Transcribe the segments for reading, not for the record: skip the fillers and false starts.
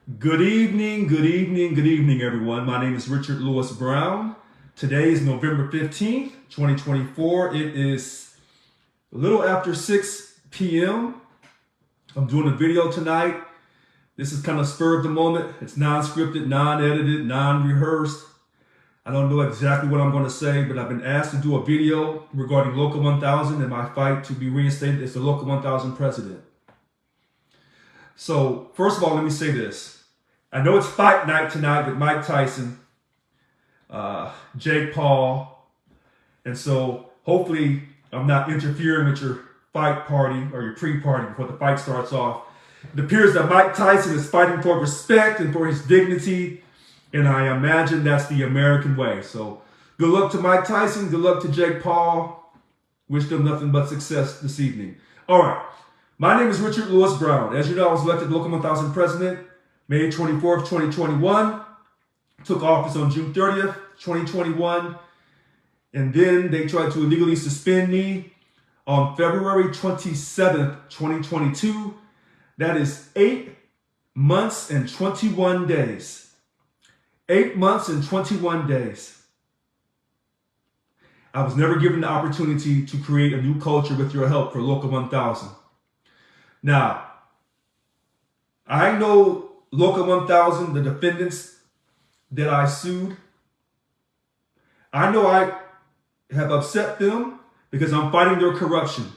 Good evening, good evening, good evening, everyone. My name is Richard Lewis Brown. Today is November 15th, 2024. It is a little after 6 p.m. I'm doing a video tonight. This is kind of spur of the moment. It's non-scripted, non-edited, non-rehearsed. I don't know exactly what I'm going to say, but I've been asked to do a video regarding Local 1000 and my fight to be reinstated as the Local 1000 president. So, first of all, let me say this. I know it's fight night tonight with Mike Tyson, Jake Paul, and so hopefully I'm not interfering with your fight party or your pre-party before the fight starts off. It appears that Mike Tyson is fighting for respect and for his dignity, and I imagine that's the American way. So good luck to Mike Tyson, good luck to Jake Paul. Wish them nothing but success this evening. All right, my name is Richard Lewis Brown. As you know, I was elected Local 1000 president May 24th, 2021. Took office on June 30th, 2021. And then they tried to illegally suspend me on February 27th, 2022. That is 8 months and 21 days. 8 months and 21 days. I was never given the opportunity to create a new culture with your help for Local 1000. Now, I know Local 1000, the defendants that I sued, I know I have upset them because I'm fighting their corruption.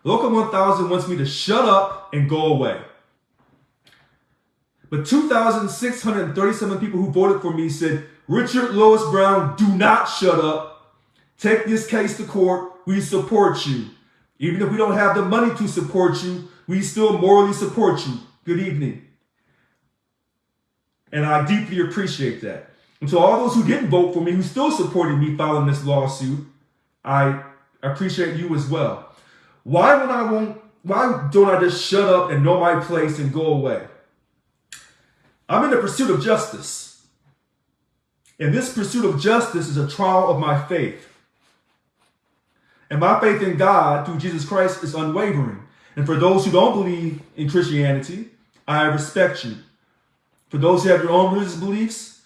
Local 1000 wants me to shut up and go away. But 2,637 people who voted for me said, Richard Lewis Brown, do not shut up. Take this case to court. We support you. Even if we don't have the money to support you, we still morally support you. Good evening. And I deeply appreciate that. And to all those who didn't vote for me, who still supported me filing this lawsuit, I appreciate you as well. Why don't I just shut up and know my place and go away? I'm in the pursuit of justice. And this pursuit of justice is a trial of my faith. And my faith in God through Jesus Christ is unwavering. And for those who don't believe in Christianity, I respect you. For those who have your own religious beliefs,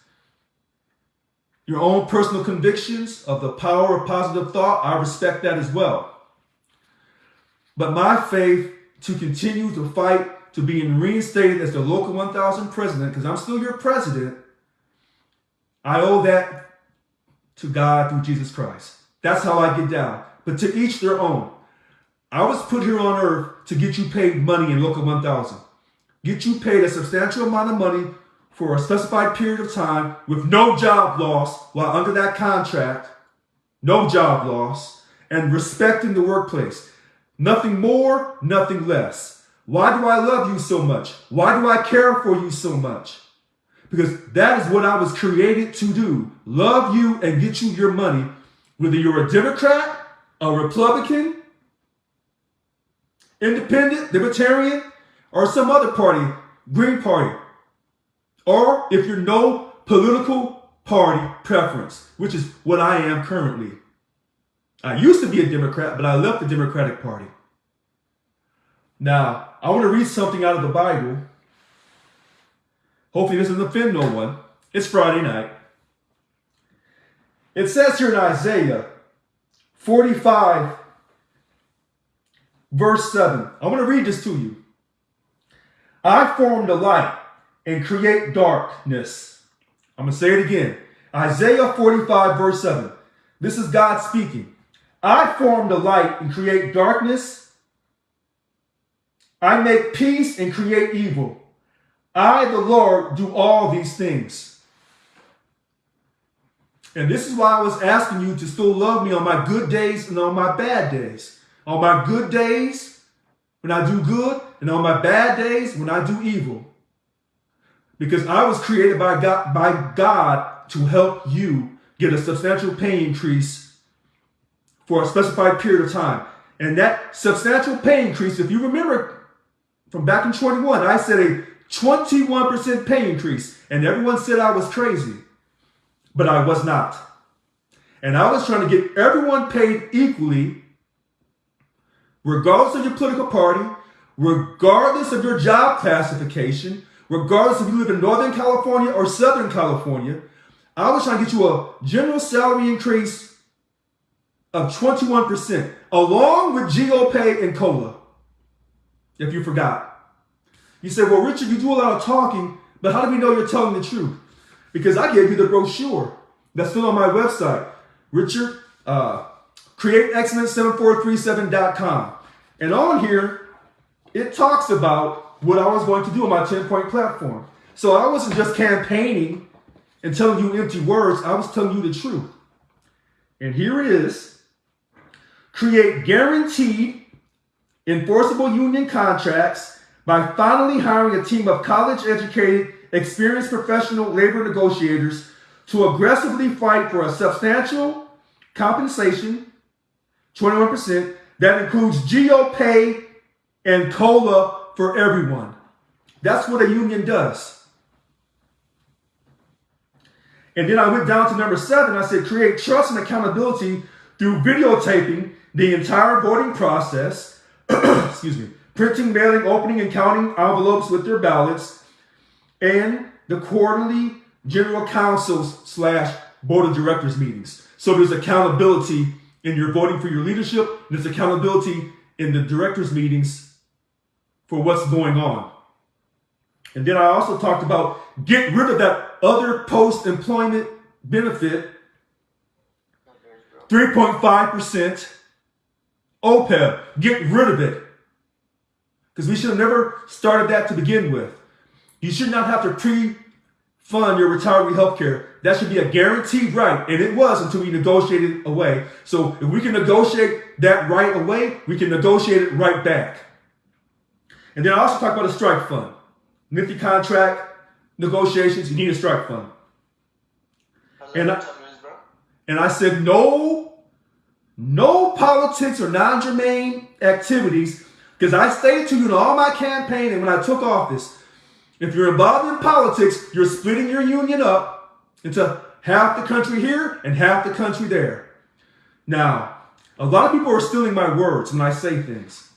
your own personal convictions of the power of positive thought, I respect that as well. But my faith to continue to fight to being reinstated as the Local 1000 president, because I'm still your president, I owe that to God through Jesus Christ. That's how I get down. But to each their own. I was put here on earth to get you paid money in Local 1000. Get you paid a substantial amount of money for a specified period of time with no job loss while under that contract, no job loss, and respect in the workplace. Nothing more, nothing less. Why do I love you so much? Why do I care for you so much? Because that is what I was created to do. Love you and get you your money. Whether you're a Democrat, a Republican, Independent, Libertarian, or some other party, Green Party. Or if you're no political party preference, which is what I am currently. I used to be a Democrat, but I left the Democratic Party. Now, I want to read something out of the Bible. Hopefully this doesn't offend no one. It's Friday night. It says here in Isaiah 45, verse 7. I want to read this to you. I form the light and create darkness. I'm going to say it again. Isaiah 45, verse 7. This is God speaking. I form the light and create darkness. I make peace and create evil. I, the Lord, do all these things. And this is why I was asking you to still love me on my good days and on my bad days. On my good days, when I do good, and on my bad days, when I do evil. Because I was created by God to help you get a substantial pay increase for a specified period of time. And that substantial pay increase, if you remember from back in 21, I said a 21% pay increase. And everyone said I was crazy. But I was not. And I was trying to get everyone paid equally, regardless of your political party, regardless of your job classification, regardless if you live in Northern California or Southern California, I was trying to get you a general salary increase of 21%, along with GOPay and COLA, if you forgot. You say, well, Richard, you do a lot of talking, but how do we know you're telling the truth? Because I gave you the brochure that's still on my website, Richard, createexcellence7437.com. And on here, it talks about what I was going to do on my 10-point platform. So I wasn't just campaigning and telling you empty words. I was telling you the truth. And here it is. Create guaranteed, enforceable union contracts by finally hiring a team of college-educated, experienced professional labor negotiators to aggressively fight for a substantial compensation, 21%, that includes GOPay and COLA for everyone. That's what a union does. And then I went down to number 7. I said, create trust and accountability through videotaping the entire voting process, excuse me, printing, mailing, opening, and counting envelopes with their ballots, and the quarterly general councils / board of directors meetings. So there's accountability in your voting for your leadership. There's accountability in the directors meetings for what's going on. And then I also talked about get rid of that other post-employment benefit, 3.5% OPEB. Get rid of it. Because we should have never started that to begin with. You should not have to pre-fund your retiree health care. That should be a guaranteed right. And it was until we negotiated away. So if we can negotiate that right away, we can negotiate it right back. And then I also talked about a strike fund. Nifty contract negotiations, you need a strike fund. And I said no politics or non-germane activities, because I stated to you in all my campaign and when I took office, if you're involved in politics, you're splitting your union up into half the country here and half the country there. Now, a lot of people are stealing my words when I say things.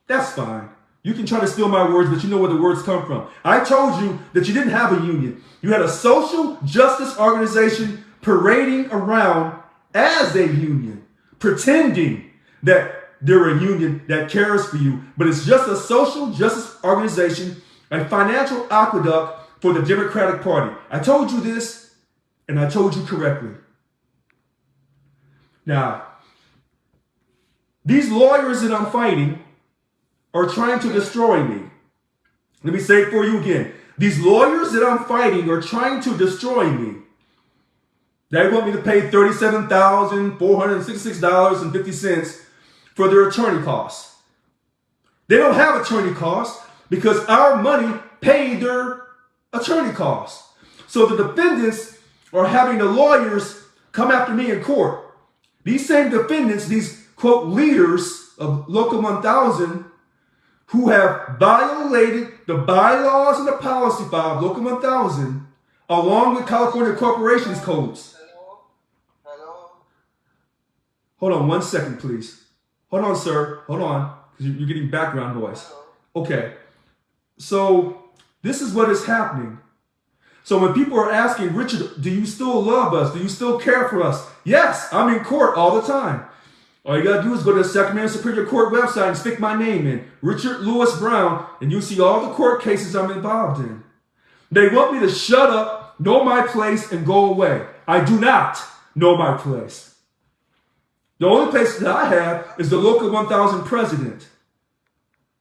That's fine. You can try to steal my words, but you know where the words come from. I told you that you didn't have a union. You had a social justice organization parading around as a union, pretending that they're a union that cares for you, but it's just a social justice organization, a financial aqueduct for the Democratic Party. I told you this, and I told you correctly. Now, these lawyers that I'm fighting are trying to destroy me. Let me say it for you again. These lawyers that I'm fighting are trying to destroy me. They want me to pay $37,466.50 for their attorney costs. They don't have attorney costs because our money paid their attorney costs. So the defendants are having the lawyers come after me in court. These same defendants, these quote leaders of Local 1000, who have violated the bylaws and the policy file of Local 1000, along with California Corporations Codes. Hello? Hold on 1 second, please. Hold on, sir. Hold on, because you're getting background noise. Okay. So this is what is happening. So when people are asking, Richard, do you still love us? Do you still care for us? Yes, I'm in court all the time. All you got to do is go to the Sacramento Superior Court website and stick my name in, Richard Lewis Brown, and you'll see all the court cases I'm involved in. They want me to shut up, know my place, and go away. I do not know my place. The only place that I have is the Local 1000 president.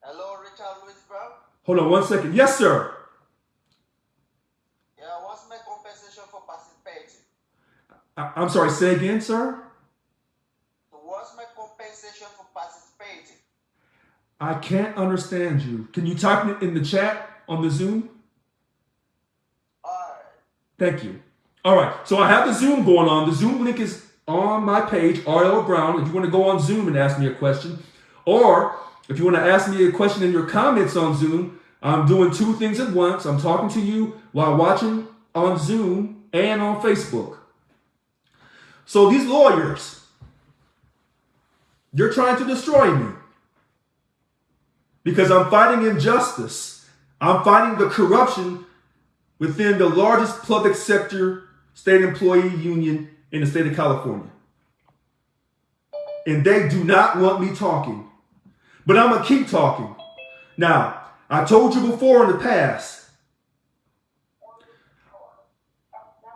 Hello, Richard Lewis Brown? Hold on 1 second. Yes, sir. Yeah, what's my compensation for participating? I'm sorry, say again, sir? What's my compensation for participating? I can't understand you. Can you type it in the chat on the Zoom? Alright. Thank you. All right, so I have the Zoom going on. The Zoom link is on my page, RL Brown, if you want to go on Zoom and ask me a question. Or if you want to ask me a question in your comments on Zoom, I'm doing 2 things at once. I'm talking to you while watching on Zoom and on Facebook. So these lawyers, they're trying to destroy me because I'm fighting injustice. I'm finding the corruption within the largest public sector state employee union in the state of California. And they do not want me talking. But I'm going to keep talking. Now, I told you before in the past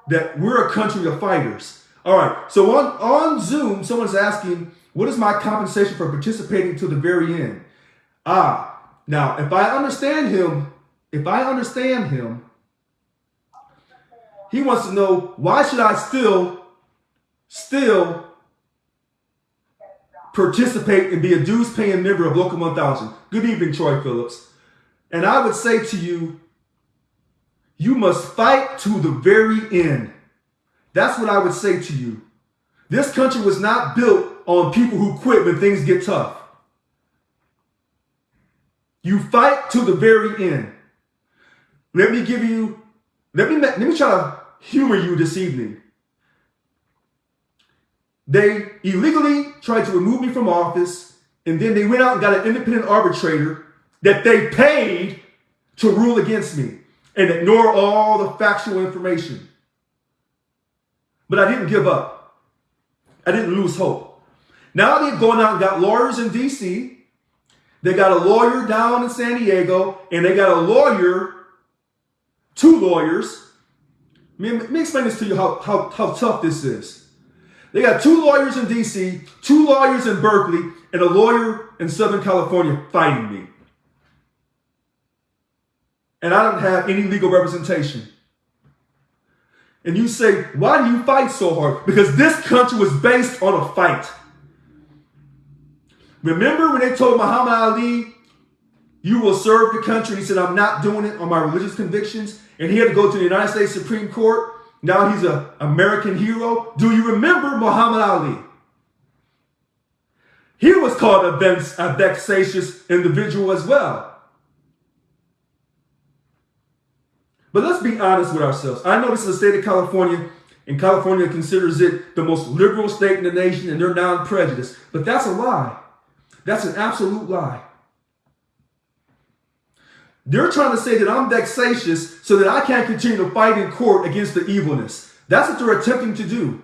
that we're a country of fighters. All right, so on Zoom, someone's asking, what is my compensation for participating to the very end? Now, if I understand him, he wants to know, why should I still participate and be a dues-paying member of Local 1000? Good evening, Troy Phillips. And I would say to you, you must fight to the very end. That's what I would say to you. This country was not built on people who quit when things get tough. You fight to the very end. Let me try to humor you this evening. They illegally tried to remove me from office, and then they went out and got an independent arbitrator that they paid to rule against me and ignore all the factual information. But I didn't give up. I didn't lose hope. Now they've gone out and got lawyers in D.C. They got a lawyer down in San Diego, and they got a lawyer, 2 lawyers. Let me explain this to you how tough this is. They got 2 lawyers in D.C., 2 lawyers in Berkeley, and a lawyer in Southern California fighting me. And I don't have any legal representation. And you say, why do you fight so hard? Because this country was based on a fight. Remember when they told Muhammad Ali, you will serve the country? He said, I'm not doing it on my religious convictions. And he had to go to the United States Supreme Court. Now he's an American hero. Do you remember Muhammad Ali? He was called a vexatious individual as well. But let's be honest with ourselves. I know this is the state of California, and California considers it the most liberal state in the nation, and they're non-prejudiced. But that's a lie. That's an absolute lie. They're trying to say that I'm vexatious so that I can't continue to fight in court against the evilness. That's what they're attempting to do.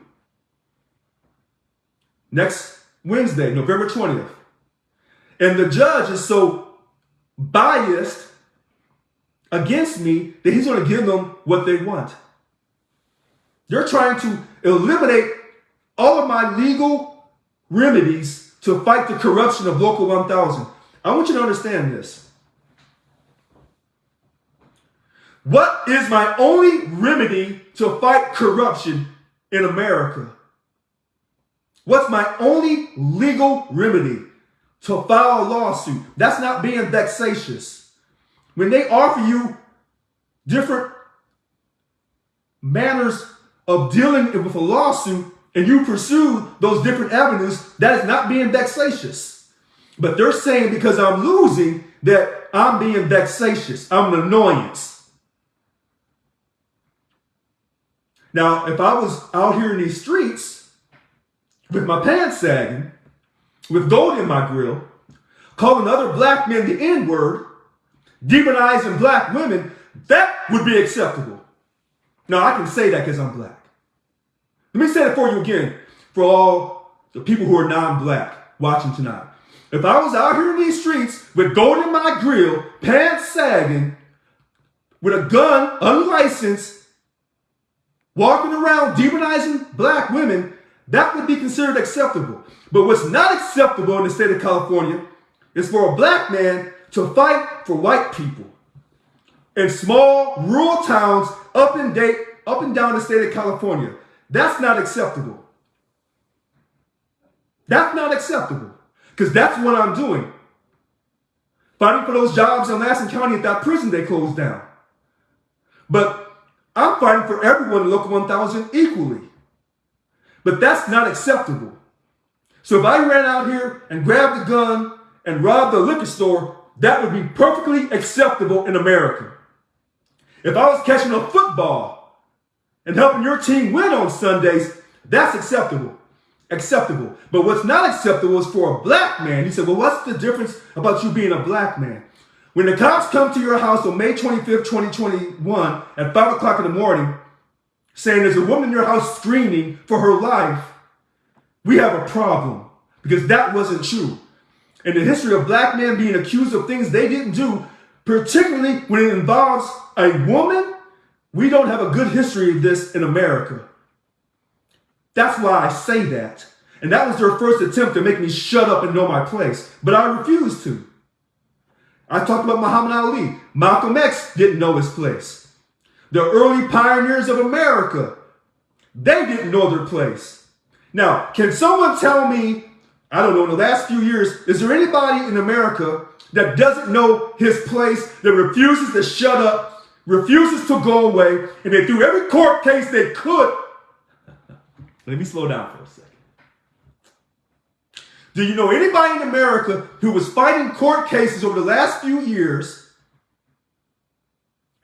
Next Wednesday, November 20th. And the judge is so biased against me that he's going to give them what they want. They're trying to eliminate all of my legal remedies to fight the corruption of Local 1000. I want you to understand this. What is my only remedy to fight corruption in America? What's my only legal remedy? To file a lawsuit. That's not being vexatious. When they offer you different manners of dealing with a lawsuit and you pursue those different avenues, that is not being vexatious. But they're saying because I'm losing that I'm being vexatious. I'm an annoyance. Now, if I was out here in these streets with my pants sagging, with gold in my grill, calling other black men the N-word, demonizing black women, that would be acceptable. Now, I can say that because I'm black. Let me say it for you again, for all the people who are non-black watching tonight. If I was out here in these streets with gold in my grill, pants sagging, with a gun, unlicensed, walking around demonizing black women, that would be considered acceptable. But what's not acceptable in the state of California is for a black man to fight for white people in small rural towns up and down the state of California. That's not acceptable. That's not acceptable because that's what I'm doing. Fighting for those jobs in Lassen County at that prison they closed down. But I'm fighting for everyone in Local 1000 equally. But that's not acceptable. So if I ran out here and grabbed a gun and robbed a liquor store, that would be perfectly acceptable in America. If I was catching a football and helping your team win on Sundays, that's acceptable. Acceptable. But what's not acceptable is for a black man. You say, well, what's the difference about you being a black man? When the cops come to your house on May 25th, 2021 at 5 o'clock in the morning saying there's a woman in your house screaming for her life, we have a problem because that wasn't true. In the history of black men being accused of things they didn't do, particularly when it involves a woman, we don't have a good history of this in America. That's why I say that. And that was their first attempt to make me shut up and know my place. But I refused to. I talked about Muhammad Ali. Malcolm X didn't know his place. The early pioneers of America, they didn't know their place. Now, can someone tell me, I don't know, in the last few years, is there anybody in America that doesn't know his place, that refuses to shut up, refuses to go away, and they threw every court case they could? Let me slow down for a second. Do you know anybody in America who was fighting court cases over the last few years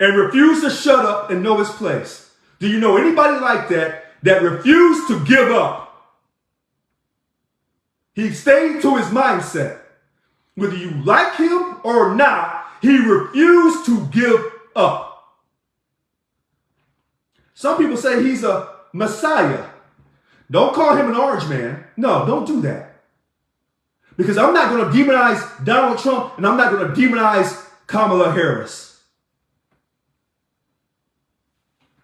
and refused to shut up and know his place? Do you know anybody like that that refused to give up? He stayed to his mindset. Whether you like him or not, he refused to give up. Some people say he's a messiah. Don't call him an orange man. No, don't do that. Because I'm not going to demonize Donald Trump and I'm not going to demonize Kamala Harris.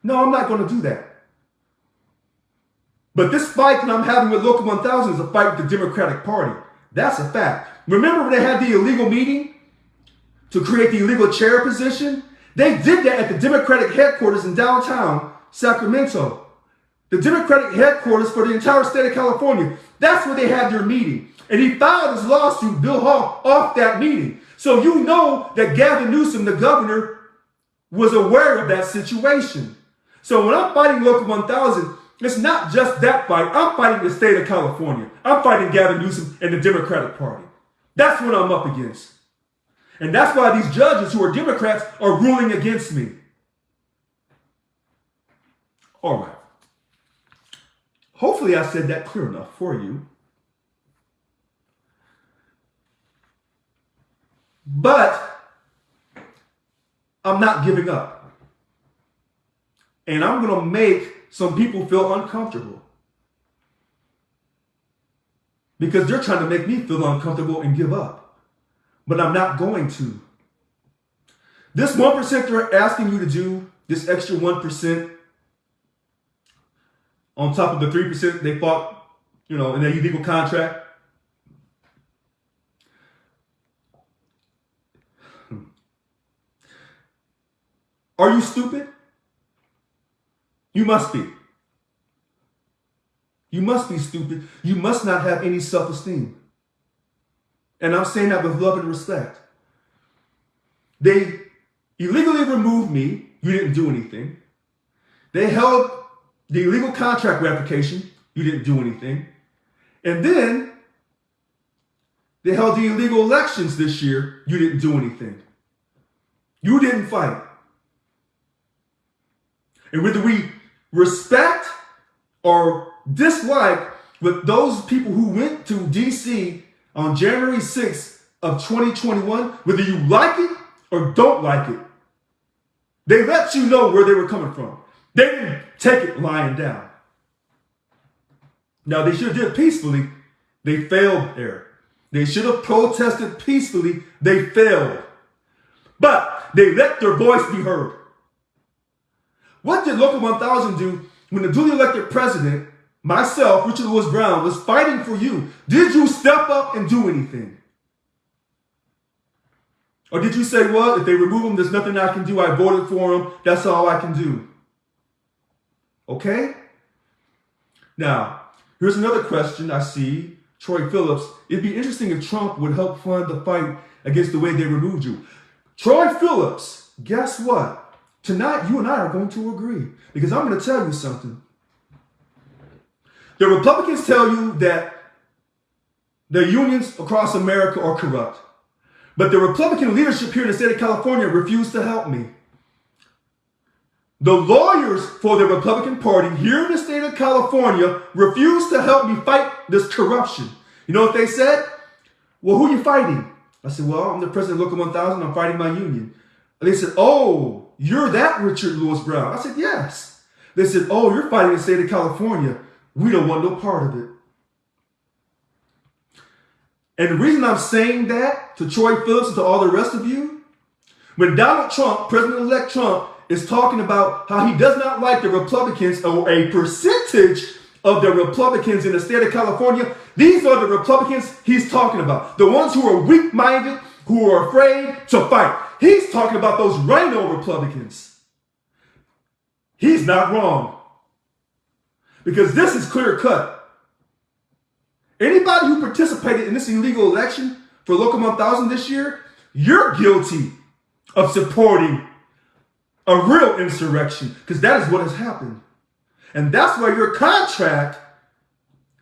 No, I'm not going to do that. But this fight that I'm having with Local 1000 is a fight with the Democratic Party. That's a fact. Remember when they had the illegal meeting to create the illegal chair position? They did that at the Democratic headquarters in downtown Sacramento. The Democratic headquarters for the entire state of California. That's where they had their meeting. And he filed his lawsuit, Bill Hall, off that meeting. So you know that Gavin Newsom, the governor, was aware of that situation. So when I'm fighting Local 1000, it's not just that fight. I'm fighting the state of California. I'm fighting Gavin Newsom and the Democratic Party. That's what I'm up against. And that's why these judges who are Democrats are ruling against me. All right. Hopefully I said that clear enough for you. But I'm not giving up. And I'm going to make some people feel uncomfortable. Because they're trying to make me feel uncomfortable and give up. But I'm not going to. This 1% they're asking you to do, this extra 1%, on top of the 3% they fought, in their illegal contract. Are you stupid? You must be. You must be stupid. You must not have any self-esteem. And I'm saying that with love and respect. They illegally removed me. You didn't do anything. They held the illegal contract ratification. You didn't do anything. And then they held the illegal elections this year. You didn't do anything. You didn't fight. And whether we respect or dislike with those people who went to D.C. on January 6th of 2021, whether you like it or don't like it, they let you know where they were coming from. They didn't take it lying down. Now, they should have did it peacefully. They failed there. They should have protested peacefully. They failed. But they let their voice be heard. What did Local 1000 do when the duly elected president, myself, Richard Lewis Brown, was fighting for you? Did you step up and do anything? Or did you say, well, if they remove him, there's nothing I can do. I voted for him. That's all I can do. Okay? Now, here's another question I see. Troy Phillips, it'd be interesting if Trump would help fund the fight against the way they removed you. Troy Phillips, guess what? Tonight, you and I are going to agree because I'm going to tell you something. The Republicans tell you that the unions across America are corrupt. But the Republican leadership here in the state of California refused to help me. The lawyers for the Republican Party here in the state of California refused to help me fight this corruption. You know what they said? Well, who are you fighting? I said, well, I'm the president of Local 1000. I'm fighting my union. And they said, oh, you're that Richard Lewis Brown. I said, yes. They said, oh, you're fighting the state of California. We don't want no part of it. And the reason I'm saying that to Troy Phillips and to all the rest of you, when Donald Trump, President-elect Trump, is talking about how he does not like the Republicans or a percentage of the Republicans in the state of California, these are the Republicans he's talking about. The ones who are weak-minded, who are afraid to fight. He's talking about those rhino Republicans. He's not wrong. Because this is clear cut. Anybody who participated in this illegal election for Local 1000 this year, you're guilty of supporting a real insurrection, because that is what has happened. And that's why your contract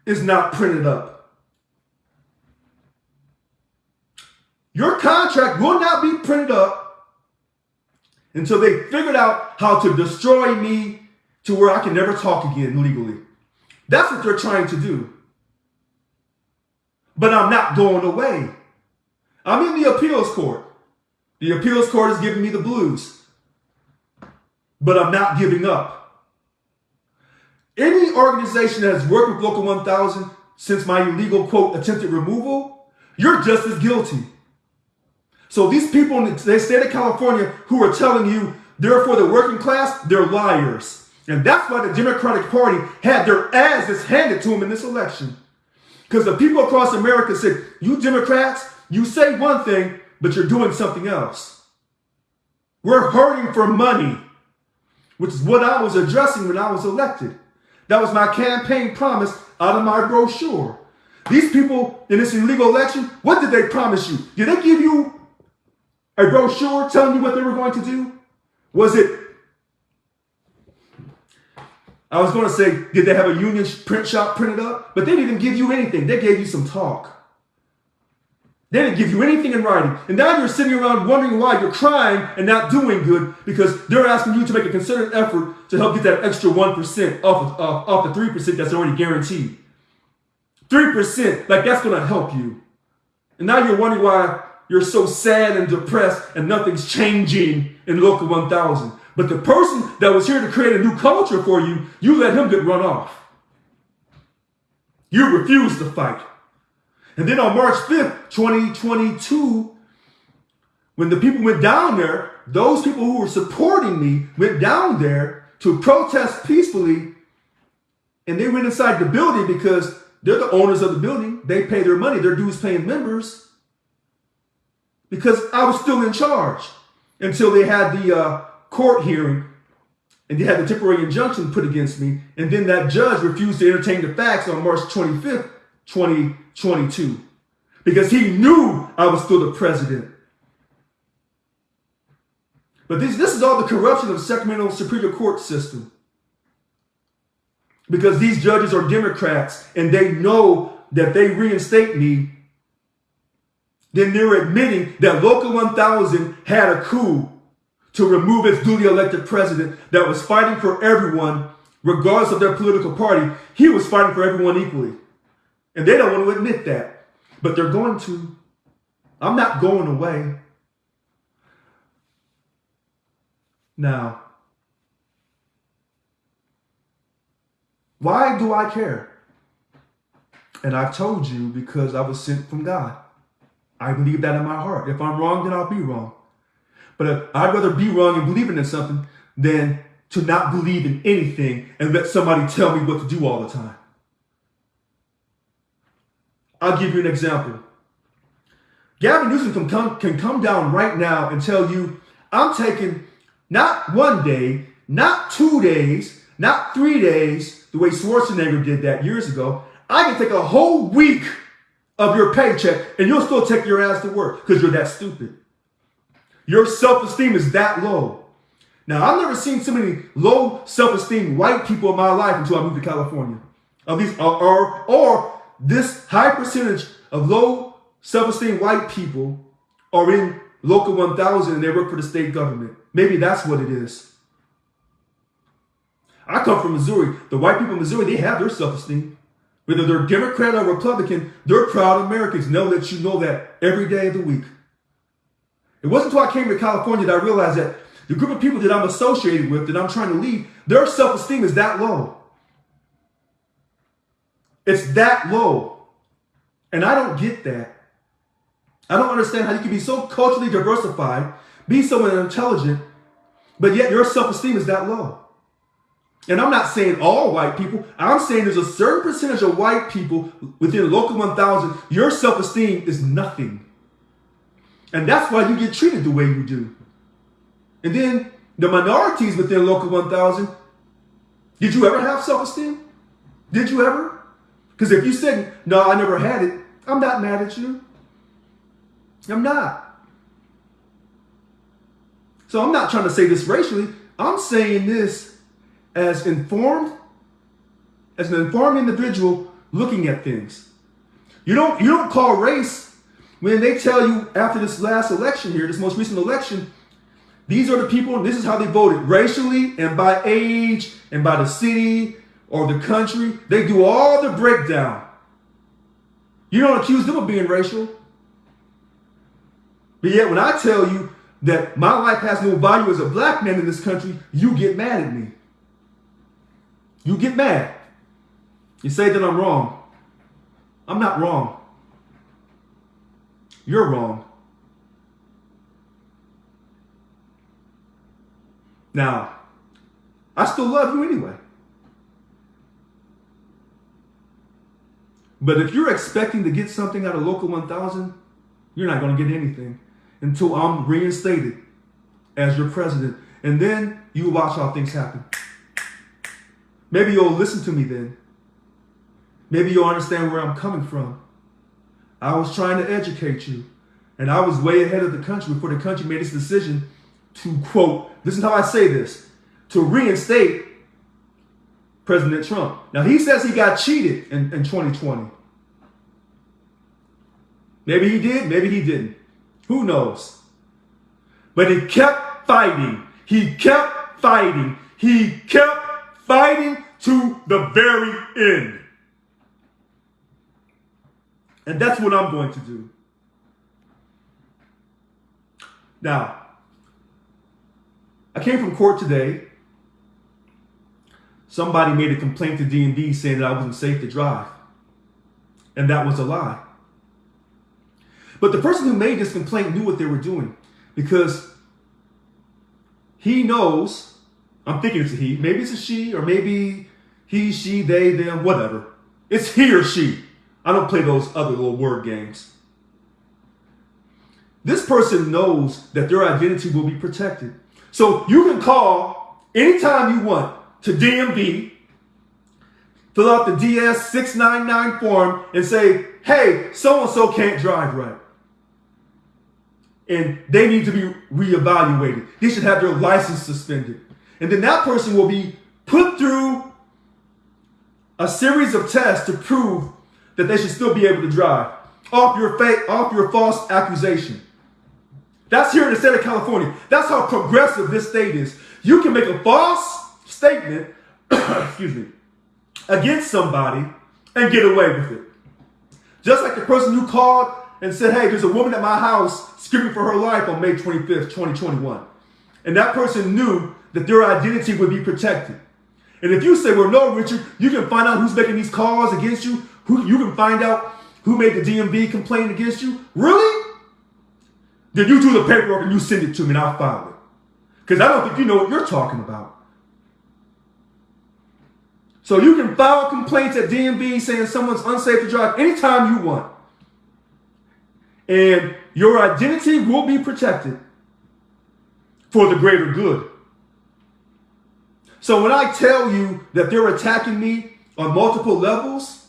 is not printed up. Your contract will not be printed up until they figured out how to destroy me to where I can never talk again legally. That's what they're trying to do. But I'm not going away. I'm in the appeals court. The appeals court is giving me the blues. But I'm not giving up. Any organization that has worked with Local 1000 since my illegal, quote, attempted removal, you're just as guilty. So these people in the state of California who are telling you they're for the working class, they're liars. And that's why the Democratic Party had their asses handed to them in this election. Because the people across America said, you Democrats, you say one thing, but you're doing something else. We're hurting for money, which is what I was addressing when I was elected. That was my campaign promise out of my brochure. These people in this illegal election, what did they promise you? Did they give you a brochure telling you what they were going to do? Was it, I was going to say, did they have a union print shop printed up? But they didn't give you anything. They gave you some talk. They didn't give you anything in writing. And now you're sitting around wondering why you're crying and not doing good, because they're asking you to make a concerted effort to help get that extra 1% off the 3% that's already guaranteed. 3%, like that's going to help you. And now you're wondering why you're so sad and depressed and nothing's changing in Local 1000. But the person that was here to create a new culture for you, you let him get run off. You refused to fight. And then on March 5th, 2022, when the people went down there, those people who were supporting me went down there to protest peacefully, and they went inside the building because they're the owners of the building. They pay their money. They're dues-paying members. Because I was still in charge until they had the court hearing and they had the temporary injunction put against me. And then that judge refused to entertain the facts on March 25th, 2022, because he knew I was still the president. But this is all the corruption of the Sacramento Superior Court system. Because these judges are Democrats and they know that they reinstate me, then they're admitting that Local 1000 had a coup to remove its duly elected president that was fighting for everyone, regardless of their political party. He was fighting for everyone equally. And they don't want to admit that. But they're going to. I'm not going away. Now, why do I care? And I've told you, because I was sent from God. I believe that in my heart. If I'm wrong, then I'll be wrong. But I'd rather be wrong and believing in something than to not believe in anything and let somebody tell me what to do all the time. I'll give you an example. Gavin Newsom can come down right now and tell you, I'm taking not 1 day, not 2 days, not 3 days, the way Schwarzenegger did that years ago. I can take a whole week of your paycheck and you'll still take your ass to work because you're that stupid. Your self-esteem is that low. Now, I've never seen so many low self-esteem white people in my life until I moved to California. At least, or this high percentage of low self-esteem white people are in Local 1000 and they work for the state government. Maybe that's what it is. I come from Missouri. The white people in Missouri, they have their self-esteem. Whether they're Democrat or Republican, they're proud Americans. Know that you know that every day of the week. It wasn't until I came to California that I realized that the group of people that I'm associated with, that I'm trying to lead, their self-esteem is that low. It's that low. And I don't get that. I don't understand how you can be so culturally diversified, be so intelligent, but yet your self-esteem is that low. And I'm not saying all white people. I'm saying there's a certain percentage of white people within Local 1000, your self-esteem is nothing. And that's why you get treated the way you do. And then the minorities within Local 1000, did you ever have self-esteem? Did you ever? Because if you said, no, I never had it, I'm not mad at you. I'm not. So I'm not trying to say this racially. I'm saying this as an informed individual looking at things. You don't call race when they tell you after this last election here, this most recent election, these are the people and this is how they voted racially and by age and by the city or the country. They do all the breakdown. You don't accuse them of being racial. But yet when I tell you that my life has no value as a black man in this country, you get mad at me. You get mad. You say that I'm wrong. I'm not wrong. You're wrong. Now, I still love you anyway. But if you're expecting to get something out of Local 1000, you're not going to get anything until I'm reinstated as your president. And then you watch how things happen. Maybe you'll listen to me then. Maybe you'll understand where I'm coming from. I was trying to educate you. And I was way ahead of the country before the country made its decision to, quote, listen how I say this, to reinstate President Trump. Now, he says he got cheated in 2020. Maybe he did, maybe he didn't. Who knows? But he kept fighting. He kept fighting. He kept fighting to the very end. And that's what I'm going to do. Now, I came from court today. Somebody made a complaint to DMV saying that I wasn't safe to drive. And that was a lie. But the person who made this complaint knew what they were doing, because he knows, I'm thinking it's a he, maybe it's a she, or maybe he, she, they, them, whatever. It's he or she. I don't play those other little word games. This person knows that their identity will be protected. So you can call anytime you want to DMV, fill out the DS-699 form and say, hey, so-and-so can't drive right. And they need to be reevaluated. They should have their license suspended. And then that person will be put through a series of tests to prove that they should still be able to drive off your false accusation. That's here in the state of California. That's how progressive this state is. You can make a false statement, excuse me, against somebody and get away with it. Just like the person who called and said, hey, there's a woman at my house screaming for her life on May 25th, 2021. And that person knew that their identity would be protected. And if you say, well, no, Richard, you can find out who's making these calls against you, you can find out who made the DMV complaint against you. Really? Then you do the paperwork and you send it to me and I'll file it. Because I don't think you know what you're talking about. So you can file complaints at DMV saying someone's unsafe to drive anytime you want. And your identity will be protected for the greater good. So when I tell you that they're attacking me on multiple levels,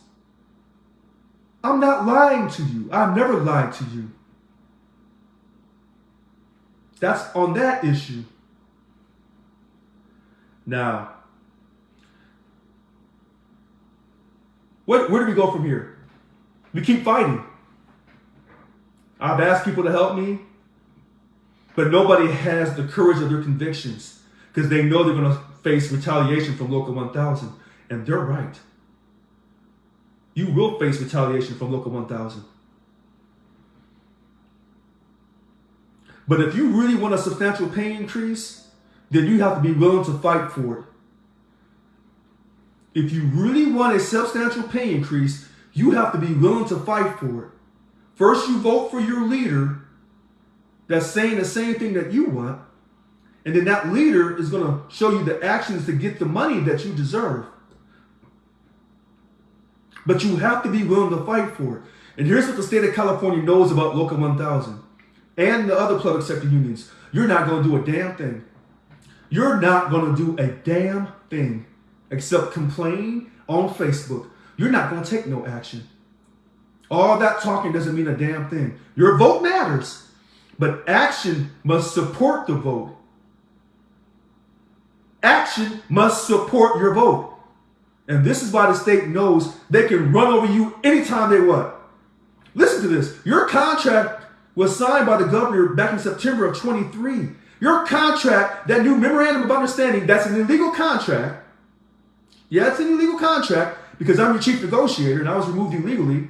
I'm not lying to you. I've never lied to you. That's on that issue. Now, where do we go from here? We keep fighting. I've asked people to help me, but nobody has the courage of their convictions because they know they're going to face retaliation from Local 1000, and they're right. you will face retaliation from Local 1000. But if you really want a substantial pay increase, then you have to be willing to fight for it. If you really want a substantial pay increase, you have to be willing to fight for it. First, you vote for your leader that's saying the same thing that you want, and then that leader is going to show you the actions to get the money that you deserve. But you have to be willing to fight for it. And here's what the state of California knows about Local 1000 and the other public sector unions. You're not going to do a damn thing. You're not going to do a damn thing except complain on Facebook. You're not going to take no action. All that talking doesn't mean a damn thing. Your vote matters, but action must support the vote. Action must support your vote. And this is why the state knows they can run over you anytime they want. Listen to this. Your contract was signed by the governor back in September of 23. Your contract, that new memorandum of understanding, that's an illegal contract. Yeah, it's an illegal contract because I'm your chief negotiator and I was removed illegally.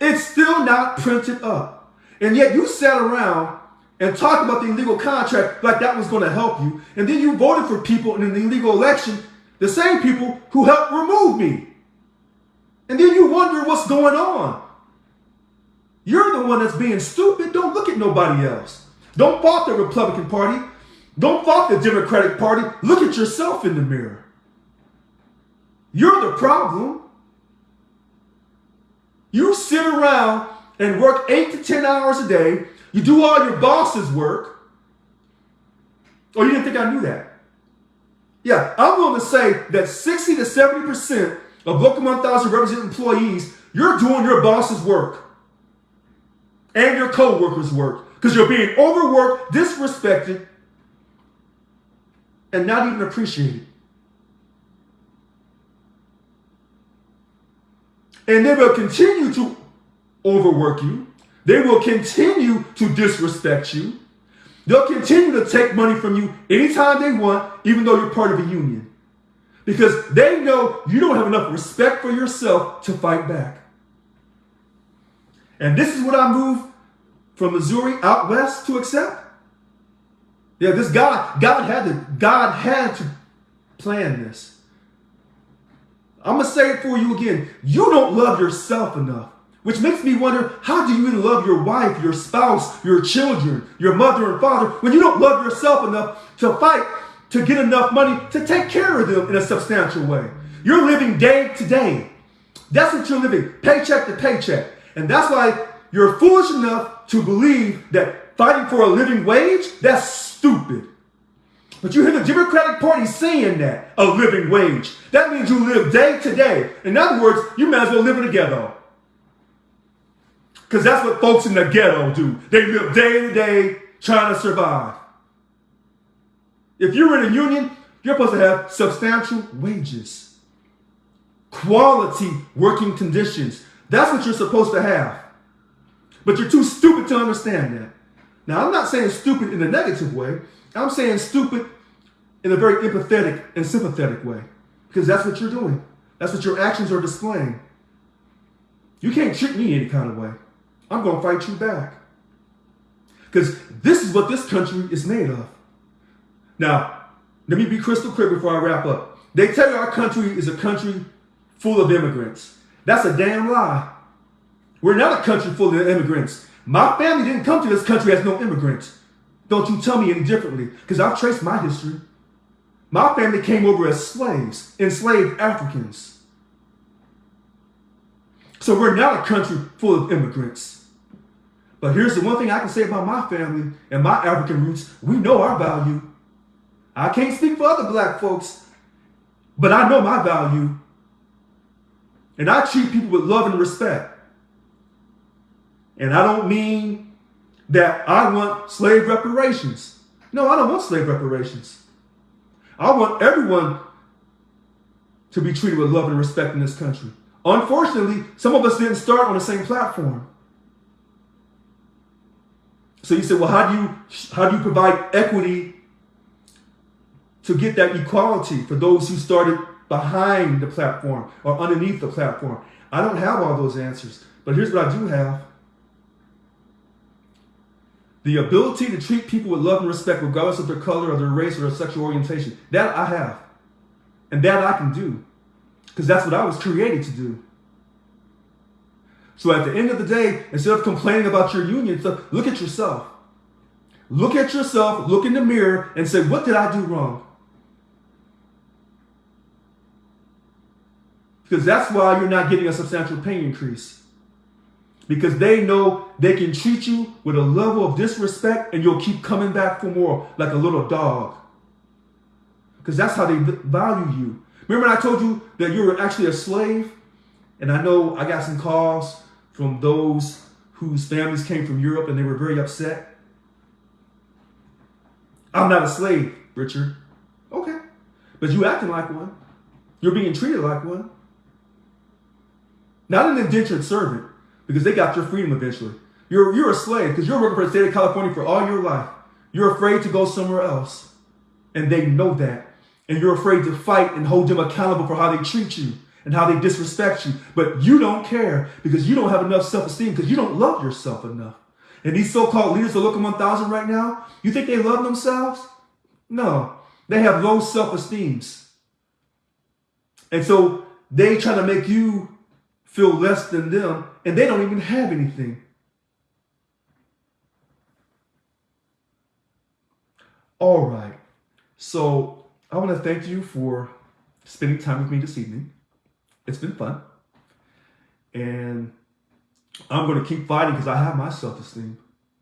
It's still not printed up. And yet you sat around and talked about the illegal contract like that was going to help you. And then you voted for people in an illegal election, the same people who helped remove me. And then you wonder what's going on. You're the one that's being stupid. Don't look at nobody else. Don't fault the Republican Party. Don't fault the Democratic Party. Look at yourself in the mirror. You're the problem. You sit around and work 8 to 10 hours a day. You do all your boss's work. Oh, you didn't think I knew that? Yeah, I'm willing to say that 60 to 70% of Local 1000 represented employees, you're doing your boss's work and your co-workers' work because you're being overworked, disrespected, and not even appreciated. And they will continue to overwork you. They will continue to disrespect you. They'll continue to take money from you anytime they want, even though you're part of a union. Because they know you don't have enough respect for yourself to fight back. And this is what I moved from Missouri out west to accept. Yeah, this God had to plan this. I'm going to say it for you again. You don't love yourself enough. Which makes me wonder, how do you even love your wife, your spouse, your children, your mother and father, when you don't love yourself enough to fight to get enough money to take care of them in a substantial way? You're living day to day. That's what you're living, paycheck to paycheck. And that's why you're foolish enough to believe that fighting for a living wage, that's stupid. But you hear the Democratic Party saying that, a living wage. That means you live day to day. In other words, you might as well live in a ghetto. Because that's what folks in the ghetto do. They live day to day trying to survive. If you're in a union, you're supposed to have substantial wages, quality working conditions. That's what you're supposed to have. But you're too stupid to understand that. Now, I'm not saying stupid in a negative way. I'm saying stupid in a very empathetic and sympathetic way. Because that's what you're doing. That's what your actions are displaying. You can't treat me any kind of way. I'm going to fight you back. Because this is what this country is made of. Now, let me be crystal clear before I wrap up. They tell you our country is a country full of immigrants. That's a damn lie. We're not a country full of immigrants. My family didn't come to this country as no immigrants. Don't you tell me any differently, because I've traced my history. My family came over as slaves, enslaved Africans. So we're not a country full of immigrants. But here's the one thing I can say about my family and my African roots. We know our value. I can't speak for other black folks, but I know my value. And I treat people with love and respect. And I don't mean that I want slave reparations. No, I don't want slave reparations. I want everyone to be treated with love and respect in this country. Unfortunately, some of us didn't start on the same platform. So you say, well, how do you provide equity to get that equality for those who started behind the platform or underneath the platform. I don't have all those answers, but here's what I do have. The ability to treat people with love and respect regardless of their color or their race or their sexual orientation. That I have. And that I can do. Because that's what I was created to do. So at the end of the day, instead of complaining about your union stuff, look at yourself. Look at yourself, look in the mirror, and say, what did I do wrong? Because that's why you're not getting a substantial pay increase. Because they know they can treat you with a level of disrespect and you'll keep coming back for more like a little dog. Because that's how they value you. Remember when I told you that you were actually a slave? And I know I got some calls from those whose families came from Europe and they were very upset. I'm not a slave, Richard. Okay. But you acting like one. You're being treated like one. Not an indentured servant, because they got your freedom eventually. You're a slave because you're working for the state of California for all your life. You're afraid to go somewhere else. And they know that. And you're afraid to fight and hold them accountable for how they treat you and how they disrespect you. But you don't care because you don't have enough self-esteem because you don't love yourself enough. And these so-called leaders of Local 1000 right now, you think they love themselves? No. They have low self-esteems. And so they try to make you feel less than them, and they don't even have anything. All right. So I want to thank you for spending time with me this evening. It's been fun. And I'm going to keep fighting because I have my self-esteem.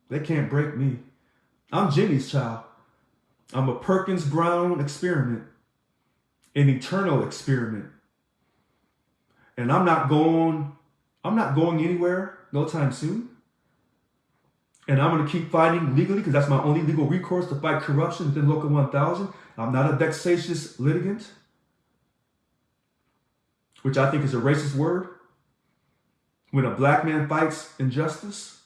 They can't break me. I'm Jenny's child. I'm a Perkins Brown experiment, an eternal experiment. And I'm not going anywhere no time soon. And I'm going to keep fighting legally because that's my only legal recourse to fight corruption within Local 1000. I'm not a vexatious litigant, which I think is a racist word. When a black man fights injustice.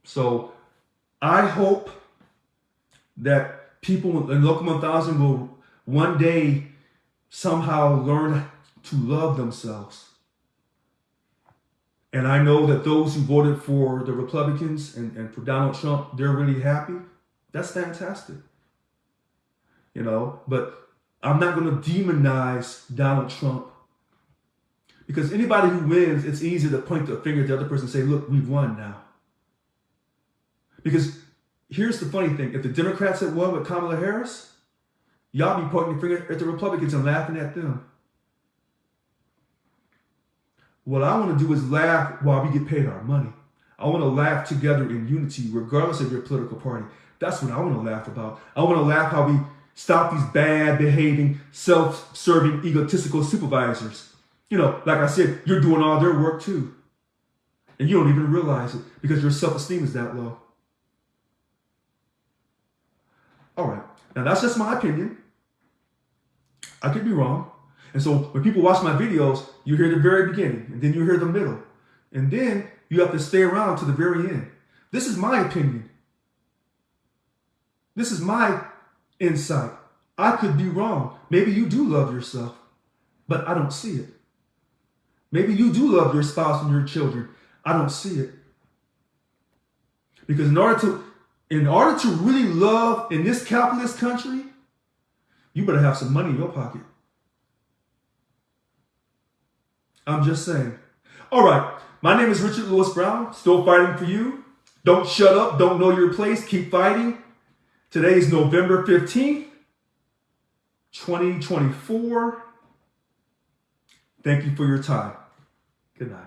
So I hope that people in Local 1000 will one day somehow learn to love themselves. And I know that those who voted for the Republicans and for Donald Trump, they're really happy. That's fantastic. You know, but I'm not going to demonize Donald Trump. Because anybody who wins, it's easy to point the finger at the other person and say, look, we've won now. Because here's the funny thing. If the Democrats had won with Kamala Harris, y'all be pointing the finger at the Republicans and laughing at them. What I want to do is laugh while we get paid our money. I want to laugh together in unity, regardless of your political party. That's what I want to laugh about. I want to laugh how we stop these bad behaving, self-serving, egotistical supervisors. You know, like I said, you're doing all their work too. And you don't even realize it because your self-esteem is that low. All right. Now, that's just my opinion. I could be wrong. And so when people watch my videos, you hear the very beginning, and then you hear the middle. And then you have to stay around to the very end. This is my opinion. This is my insight. I could be wrong. Maybe you do love yourself, but I don't see it. Maybe you do love your spouse and your children. I don't see it. Because in order to really love in this capitalist country, you better have some money in your pocket. I'm just saying. All right. My name is Richard Lewis Brown. Still fighting for you. Don't shut up. Don't know your place. Keep fighting. Today is November 15th, 2024. Thank you for your time. Good night.